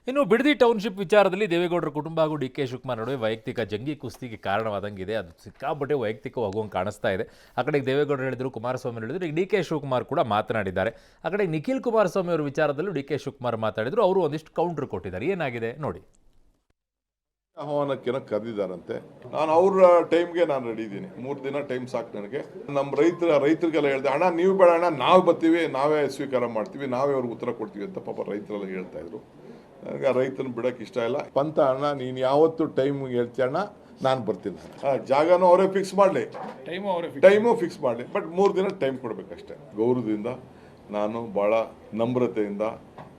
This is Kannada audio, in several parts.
ಇನ್ನು ಬಿಡದಿ ಟೌನ್ಶಿಪ್ ವಿಚಾರದಲ್ಲಿ ದೇವೇಗೌಡರ ಕುಟುಂಬ ಹಾಗೂ ಡಿ ಕೆ ಶಿವಕುಮಾರ್ ನಡುವೆ ವೈಯಕ್ತಿಕ ಜಂಗಿ ಕುಸ್ತಿಗೆ ಕಾರಣವಾದಂಗಿದೆ. ಅದು ಸಿಕ್ಕಾಪಟ್ಟೆ ವೈಯಕ್ತಿಕವಾಗುವಂಗೆ ಕಾಣಿಸ್ತಾ ಇದೆ. ಆ ಕಡೆಗೆ ದೇವೇಗೌಡರು ಹೇಳಿದರು, ಕುಮಾರಸ್ವಾಮಿ ಹೇಳಿದರು, ಈಗ ಡಿ ಕೆ ಶಿವಕುಮಾರ್ ಕೂಡ ಮಾತನಾಡಿದ್ದಾರೆ. ಆ ಕಡೆ ನಿಖಿಲ್ ಕುಮಾರಸ್ವಾಮಿ ಅವರ ವಿಚಾರದಲ್ಲೂ ಡಿ ಕೆ ಶಿವಕುಮಾರ್ ಮಾತಾಡಿದರು. ಅವರು ಒಂದಿಷ್ಟು ಕೌಂಟರ್ ಕೊಟ್ಟಿದ್ದಾರೆ. ಏನಾಗಿದೆ ನೋಡಿ. ಆಹ್ವಾನಕ್ಕೆ ಕರೆದಿದ್ದಾರಂತೆ. ನಾನು ಅವ್ರ ಟೈಮ್ಗೆ ನಾನು ರೆಡಿ ಇದ್ದೀನಿ. 3 ದಿನ ಟೈಮ್ ಸಾಕು ನನಗೆ. ನಮ್ಮ ರೈತರಿಗೆಲ್ಲ ಹೇಳ್ದೆ, ಅಣ್ಣ ನೀವು ಬೇಡ ಅಣ್ಣ, ನಾವು ಬರ್ತೀವಿ, ನಾವೇ ಸ್ವೀಕಾರ ಮಾಡ್ತೀವಿ, ನಾವೇ ಅವ್ರಿಗೆ ಉತ್ತರ ಕೊಡ್ತೀವಿ ಅಂತ ಪಾಪ ರೈತರೆಲ್ಲ ಹೇಳ್ತಾ ಇದ್ರು. ನನಗೆ ರೈತನ ಬಿಡಕ್ಕೆ ಇಷ್ಟ ಇಲ್ಲ. ಪಂತ ಅಣ್ಣ ನೀನು ಯಾವತ್ತು ಟೈಮ್ ಹೇಳ್ತೀಯ ಅಣ್ಣ, ನಾನು ಬರ್ತೀನಿ. ಜಾಗನೂ ಅವರೇ ಫಿಕ್ಸ್ ಮಾಡಲಿ, ಟೈಮು ಫಿಕ್ಸ್ ಮಾಡಲಿ, ಬಟ್ 3 ದಿನ ಟೈಮ್ ಕೊಡಬೇಕಷ್ಟೇ. ಗೌರವದಿಂದ, ನಾನು ಭಾಳ ನಮ್ರತೆಯಿಂದ,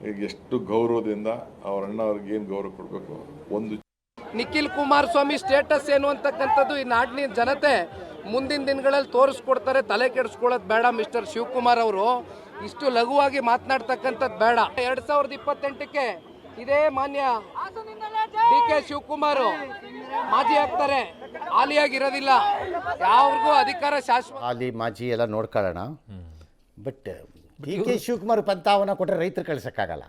ಈಗ ಎಷ್ಟು ಗೌರವದಿಂದ ಅವ್ರ ಅಣ್ಣ ಅವ್ರಿಗೆ ಏನು ಗೌರವ ಕೊಡಬೇಕು. ಒಂದು ನಿಖಿಲ್ ಕುಮಾರಸ್ವಾಮಿ ಸ್ಟೇಟಸ್ ಏನು ಅಂತಕ್ಕಂಥದ್ದು ಈ ನಾಡಿನ ಜನತೆ ಮುಂದಿನ ದಿನಗಳಲ್ಲಿ ತೋರಿಸ್ಕೊಡ್ತಾರೆ. ತಲೆ ಕೆಡಿಸ್ಕೊಳ್ಳೋದು ಬೇಡ. ಮಿಸ್ಟರ್ ಶಿವಕುಮಾರ್ ಅವರು ಇಷ್ಟು ಲಘುವಾಗಿ ಮಾತನಾಡ್ತಕ್ಕಂಥದ್ದು ಬೇಡ. 2028ಕ್ಕೆ ಇದೇ ಮಾನ್ಯ ಡಿ ಕೆ ಶಿವಕುಮಾರ್ ಮಾಜಿ ಆಗ್ತಾರೆ, ಹಾಲಿಯಾಗಿರೋದಿಲ್ಲ. ಯಾವ್ರಿಗೂ ಅಧಿಕಾರ ಶಾಶ್ವತ. ಹಾಲಿ ಮಾಜಿ ಎಲ್ಲ ನೋಡ್ಕೊಳ್ಳೋಣ. ಬಟ್ ಡಿ ಕೆ ಶಿವಕುಮಾರ್ ಪಂತಾವನ ಕೊಟ್ಟರೆ ರೈತರು ಕಳಿಸೋಕ್ಕಾಗಲ್ಲ.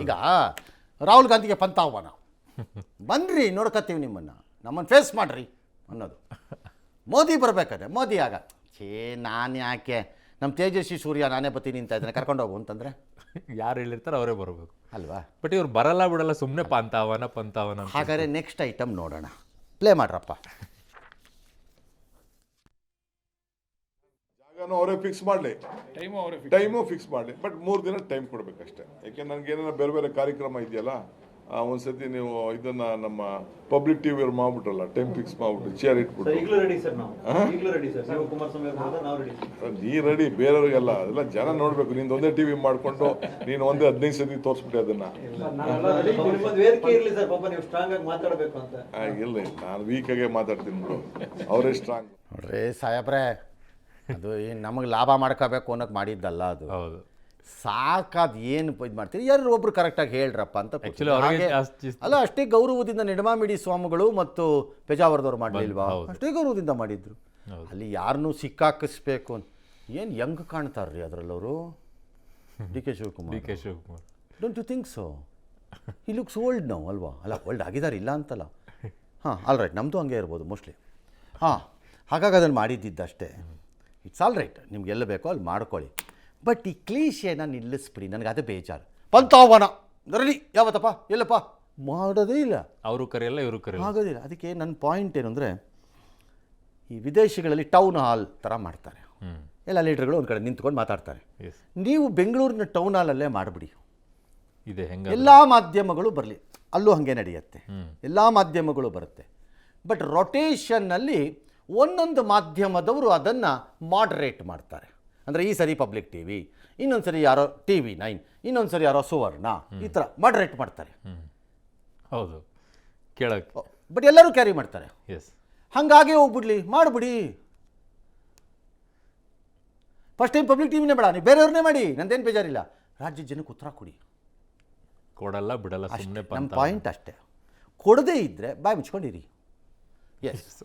ಈಗ ರಾಹುಲ್ ಗಾಂಧಿಗೆ ಪಂತಾವನ ಬನ್ನಿರಿ, ನೋಡ್ಕೊತೀವಿ ನಿಮ್ಮನ್ನು, ನಮ್ಮನ್ನು ಫೇಸ್ ಮಾಡಿರಿ ಅನ್ನೋದು. ಮೋದಿ ಬರಬೇಕಾದ್ರೆ ಮೋದಿ ಆಗ ನಾನು ಯಾಕೆ ನಮ್ಮ ತೇಜಸ್ವಿ ಸೂರ್ಯ ನಾನೇ ಬರ್ತೀನಿ ಅಂತ ಇದ್ದಾನೆ, ಕರ್ಕೊಂಡೋಗು ಅಂತಂದರೆ ಯಾರು ಹೇಳಿರ್ತಾರೆ ಅವರೇ ಬರಬೇಕು ಅಲ್ವಾ? ಬಟ್ ಇವ್ರು ಬರಲ್ಲ ಬಿಡಲ್ಲ, ಸುಮ್ಮನೆ ಪಂತಾವನ. ಹಾಗಾದರೆ ನೆಕ್ಸ್ಟ್ ಐಟಮ್ ನೋಡೋಣ. ಪ್ಲೇ ಮಾಡ್ರಪ್ಪ. ಜಾಗನೂ ಅವರೇ ಫಿಕ್ಸ್ ಮಾಡಲಿ, ಟೈಮು ಫಿಕ್ಸ್ ಮಾಡಲಿ, ಬಟ್ 3 ದಿನ ಟೈಮ್ ಕೊಡಬೇಕಷ್ಟೇ. ಯಾಕೆ ನನಗೆ ಏನಾರ ಬೇರೆ ಬೇರೆ ಕಾರ್ಯಕ್ರಮ ಇದೆಯಲ್ಲ, ಒಂದ್ಸತಿ ನೀವು ಇದನ್ನ ನಮ್ಮ ಪಬ್ಲಿಕ್ ಟಿವಿ ಅವ್ರು ಮಾಡ್ಬಿಟ್ರಲ್ಲ, ಟೈಮ್ ಫಿಕ್ಸ್ ಮಾಡ್ಬಿಟ್ಟು ಚೇರ್ ಇಟ್ಬಿಟ್ಟು ನೀ ರೆಡಿ, ಬೇರೆಯವ್ರಿಗೆಲ್ಲ ಅದೆಲ್ಲ ಜನ ನೋಡ್ಬೇಕು. ನಿಂದು ಒಂದೇ ಟಿವಿ ಮಾಡ್ಕೊಂಡು ನೀನು ಒಂದೇ 15 ಸತಿ ತೋರಿಸ್ಬಿಟ್ಟೆ ಅದನ್ನ. ಇಲ್ಲ, ನಾನು ವೀಕಾಗೆ ಮಾತಾಡ್ತೀನಿ ಬಿಡು, ಅವರೇ ಸ್ಟ್ರಾಂಗ್. ನೋಡ್ರಿ ಸಾಹೇಬ್ರೆ, ಅದು ಏನು ನಮಗೆ ಲಾಭ ಮಾಡ್ಕೋಬೇಕು ಅನ್ನೋಕೆ ಮಾಡಿದ್ದಲ್ಲ ಅದು. ಹೌದು, ಸಾಕಾದ ಏನು ಇದು ಮಾಡ್ತೀರಿ, ಯಾರು ಒಬ್ರು ಕರೆಕ್ಟಾಗಿ ಹೇಳ್ರಪ್ಪ ಅಂತ. ಅಲ್ಲ, ಅಷ್ಟೇ ಗೌರವದಿಂದ ನಿಡಮಾಮಿಡಿ ಸ್ವಾಮಿಗಳು ಮತ್ತು ಪೇಜಾವರದವ್ರು ಮಾಡಲಿಲ್ವಾ? ಅಷ್ಟೇ ಗೌರವದಿಂದ ಮಾಡಿದ್ರು. ಅಲ್ಲಿ ಯಾರನ್ನೂ ಸಿಕ್ಕಾಕಿಸ್ಬೇಕು ಅಂತ ಏನು ಹೆಂಗೆ ಕಾಣ್ತಾರ್ರಿ ಅದರಲ್ಲವರು. D K Shivakumar don't you think so? He looks old ನಾವು ಅಲ್ವಾ? ಅಲ್ಲ, ಓಲ್ಡ್ ಆಗಿದ್ದಾರೆ, ಇಲ್ಲ ಅಂತಲ್ಲ. ಹಾಂ, ಆಲ್ ರೈಟ್, ನಮ್ಮದು ಹಂಗೆ ಇರ್ಬೋದು ಮೋಸ್ಟ್ಲಿ. ಹಾಂ, ಹಾಗಾಗಿ ಅದನ್ನು ಮಾಡಿದ್ದಿದ್ದಷ್ಟೇ. ಇಟ್ಸ್ ಆಲ್ ರೈಟ್, ನಿಮ್ಗೆಲ್ಲ ಬೇಕೋ ಅಲ್ಲಿ ಮಾಡ್ಕೊಳ್ಳಿ. ಬಟ್ ಈ ಕ್ಲೀಶೆನ ನಿಲ್ಲಿಸ್ಬಿಡಿ, ನನಗೆ ಅದೇ ಬೇಜಾರು. ಪಂತಾವನ ರೆಡಿ, ಯಾವತ್ತಪ್ಪ ಎಲ್ಲಪ್ಪ ಮಾಡೋದೇ ಇಲ್ಲ. ಅವರು ಕರೆಯಲ್ಲ, ಇವರು ಕರೆಯಲ್ಲ, ಆಗೋದಿಲ್ಲ. ಅದಕ್ಕೆ ನನ್ನ ಪಾಯಿಂಟ್ ಏನು ಅಂದರೆ, ಈ ವಿದೇಶಗಳಲ್ಲಿ ಟೌನ್ ಹಾಲ್ ಥರ ಮಾಡ್ತಾರೆ. ಎಲ್ಲ ಲೀಡರ್ಗಳು ಒಂದು ಕಡೆ ನಿಂತ್ಕೊಂಡು ಮಾತಾಡ್ತಾರೆ. ನೀವು ಬೆಂಗಳೂರಿನ ಟೌನ್ ಹಾಲಲ್ಲೇ ಮಾಡಿಬಿಡಿ. ಎಲ್ಲ ಮಾಧ್ಯಮಗಳು ಬರಲಿ, ಅಲ್ಲೂ ಹಾಗೆ ನಡೆಯುತ್ತೆ. ಎಲ್ಲ ಮಾಧ್ಯಮಗಳು ಬರುತ್ತೆ. ಬಟ್ ರೊಟೇಷನ್ನಲ್ಲಿ ಒಂದೊಂದು ಮಾಧ್ಯಮದವರು ಅದನ್ನು ಮಾಡರೇಟ್ ಮಾಡ್ತಾರೆ. ಅಂದರೆ ಈ ಸರಿ ಪಬ್ಲಿಕ್ ಟಿವಿ, ಇನ್ನೊಂದು ಸರಿ ಯಾರೋ TV9, ಇನ್ನೊಂದು ಸರಿ ಯಾರೋ ಸುವರ್ಣ, ಈ ಥರ ಮಾಡರೇಟ್ ಮಾಡ್ತಾರೆ. ಹೌದು, ಕೇಳಕ್ಕೆ. ಬಟ್ ಎಲ್ಲರೂ ಕ್ಯಾರಿ ಮಾಡ್ತಾರೆ. ಎಸ್, ಹಾಗಾಗೆ ಹೋಗ್ಬಿಡ್ಲಿ, ಮಾಡಿಬಿಡಿ. ಫಸ್ಟ್ ಟೈಮ್ ಪಬ್ಲಿಕ್ ಟಿವಿನೇ ಬೇಡ, ನೀವು ಬೇರೆಯವ್ರನ್ನೇ ಮಾಡಿ, ನಂದೇನು ಬೇಜಾರಿಲ್ಲ. ರಾಜ್ಯದ ಜನಕ್ಕೆ ಉತ್ತರ ಕೊಡಿ. ಕೊಡಲ್ಲ ಬಿಡಲ್ಲ, ಸುಮ್ಮನೆ. ನಮ್ಮ ಪಾಯಿಂಟ್ ಅಷ್ಟೇ. ಕೊಡದೇ ಇದ್ದರೆ ಬಾಯಿ ಮುಚ್ಕೊಂಡಿರಿ. ಎಸ್.